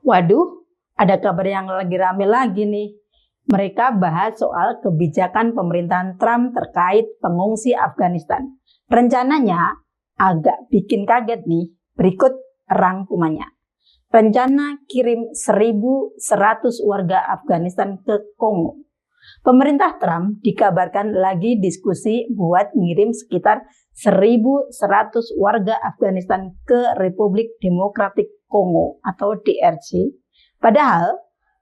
Waduh, ada kabar yang lagi rame lagi nih. Mereka bahas soal kebijakan pemerintahan Trump terkait pengungsi Afghanistan. Rencananya agak bikin kaget nih. Berikut rangkumannya. Rencana kirim 1.100 warga Afghanistan ke Kongo. Pemerintah Trump dikabarkan lagi diskusi buat ngirim sekitar 1.100 warga Afghanistan ke Republik Demokratik Kongo atau DRC. Padahal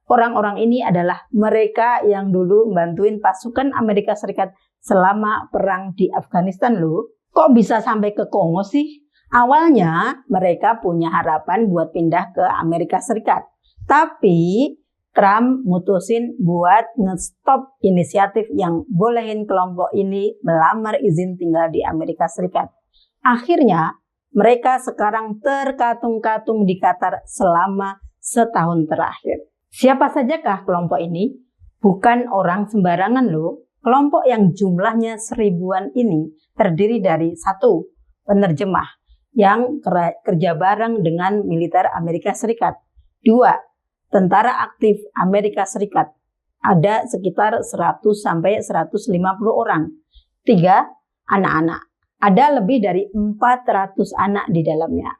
orang-orang ini adalah mereka yang dulu membantuin pasukan Amerika Serikat selama perang di Afghanistan loh. Kok bisa sampai ke Kongo sih? Awalnya mereka punya harapan buat pindah ke Amerika Serikat. Tapi Trump mutusin buat nge-stop inisiatif yang bolehin kelompok ini melamar izin tinggal di Amerika Serikat. Akhirnya mereka sekarang terkatung-katung di Qatar selama setahun terakhir. Siapa sajakah kelompok ini? Bukan orang sembarangan loh. Kelompok yang jumlahnya 1000-an ini terdiri dari 1. Penerjemah yang kerja bareng dengan militer Amerika Serikat. 2. Tentara aktif Amerika Serikat. Ada sekitar 100-150 orang. 3. Anak-anak. Ada lebih dari 400 anak di dalamnya.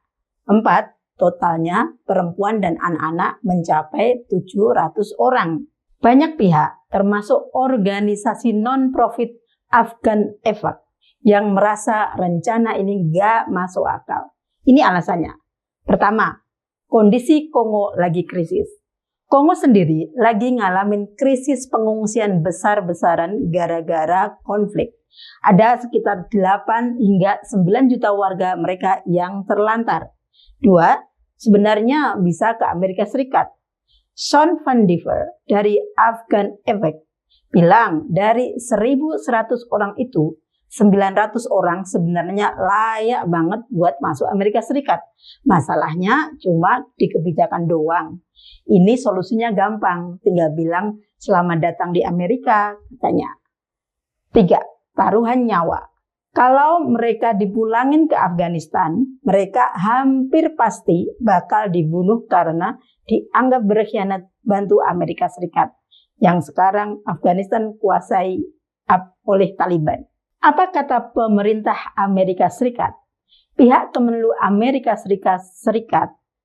4. Totalnya perempuan dan anak-anak mencapai 700 orang. Banyak pihak, termasuk organisasi non-profit Afghan Effort, yang merasa rencana ini gak masuk akal. Ini alasannya. Pertama, kondisi Kongo lagi krisis. Kongo sendiri lagi ngalamin krisis pengungsian besar-besaran gara-gara konflik. Ada sekitar 8 hingga 9 juta warga mereka yang terlantar. 2. Sebenarnya bisa ke Amerika Serikat. Sean Van Diver dari Afghan Effect bilang dari 1.100 orang itu 900 orang sebenarnya layak banget buat masuk Amerika Serikat. Masalahnya cuma di kebijakan doang. Ini solusinya gampang, tinggal bilang selamat datang di Amerika katanya. 3. Taruhan nyawa. Kalau mereka dipulangin ke Afghanistan, mereka hampir pasti bakal dibunuh karena dianggap berkhianat bantu Amerika Serikat yang sekarang Afghanistan kuasai oleh Taliban. Apa kata pemerintah Amerika Serikat? Pihak Kemenlu Amerika Serikat,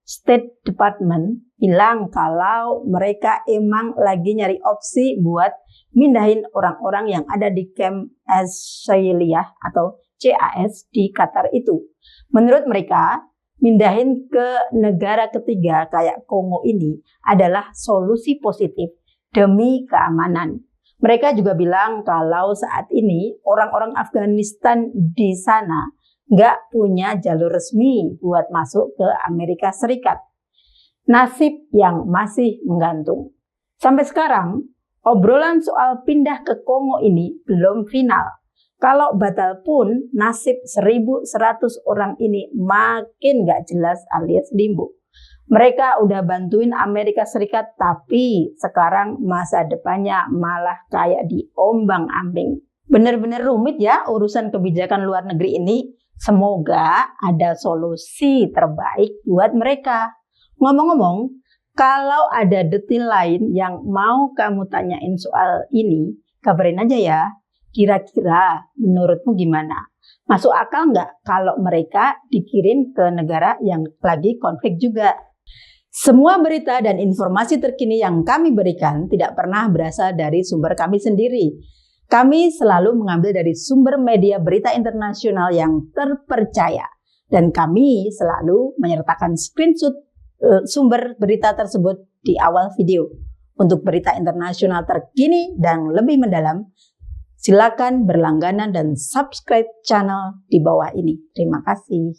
State Department, bilang kalau mereka emang lagi nyari opsi buat mindahin orang-orang yang ada di Camp Asyliyah atau CAS di Qatar itu. Menurut mereka, mindahin ke negara ketiga kayak Kongo ini adalah solusi positif demi keamanan. Mereka juga bilang kalau saat ini orang-orang Afghanistan di sana nggak punya jalur resmi buat masuk ke Amerika Serikat. Nasib yang masih menggantung. Sampai sekarang, obrolan soal pindah ke Kongo ini belum final. Kalau batal pun, nasib 1.100 orang ini makin nggak jelas alias limbo. Mereka udah bantuin Amerika Serikat, tapi sekarang masa depannya malah kayak diombang-ambing. Bener-bener rumit ya urusan kebijakan luar negeri ini. Semoga ada solusi terbaik buat mereka. Ngomong-ngomong, kalau ada detail lain yang mau kamu tanyain soal ini, kabarin aja ya. Kira-kira menurutmu gimana? Masuk akal nggak kalau mereka dikirim ke negara yang lagi konflik juga? Semua berita dan informasi terkini yang kami berikan tidak pernah berasal dari sumber kami sendiri. Kami selalu mengambil dari sumber media berita internasional yang terpercaya. Dan kami selalu menyertakan screenshot sumber berita tersebut di awal video. Untuk berita internasional terkini dan lebih mendalam, silakan berlangganan dan subscribe channel di bawah ini. Terima kasih.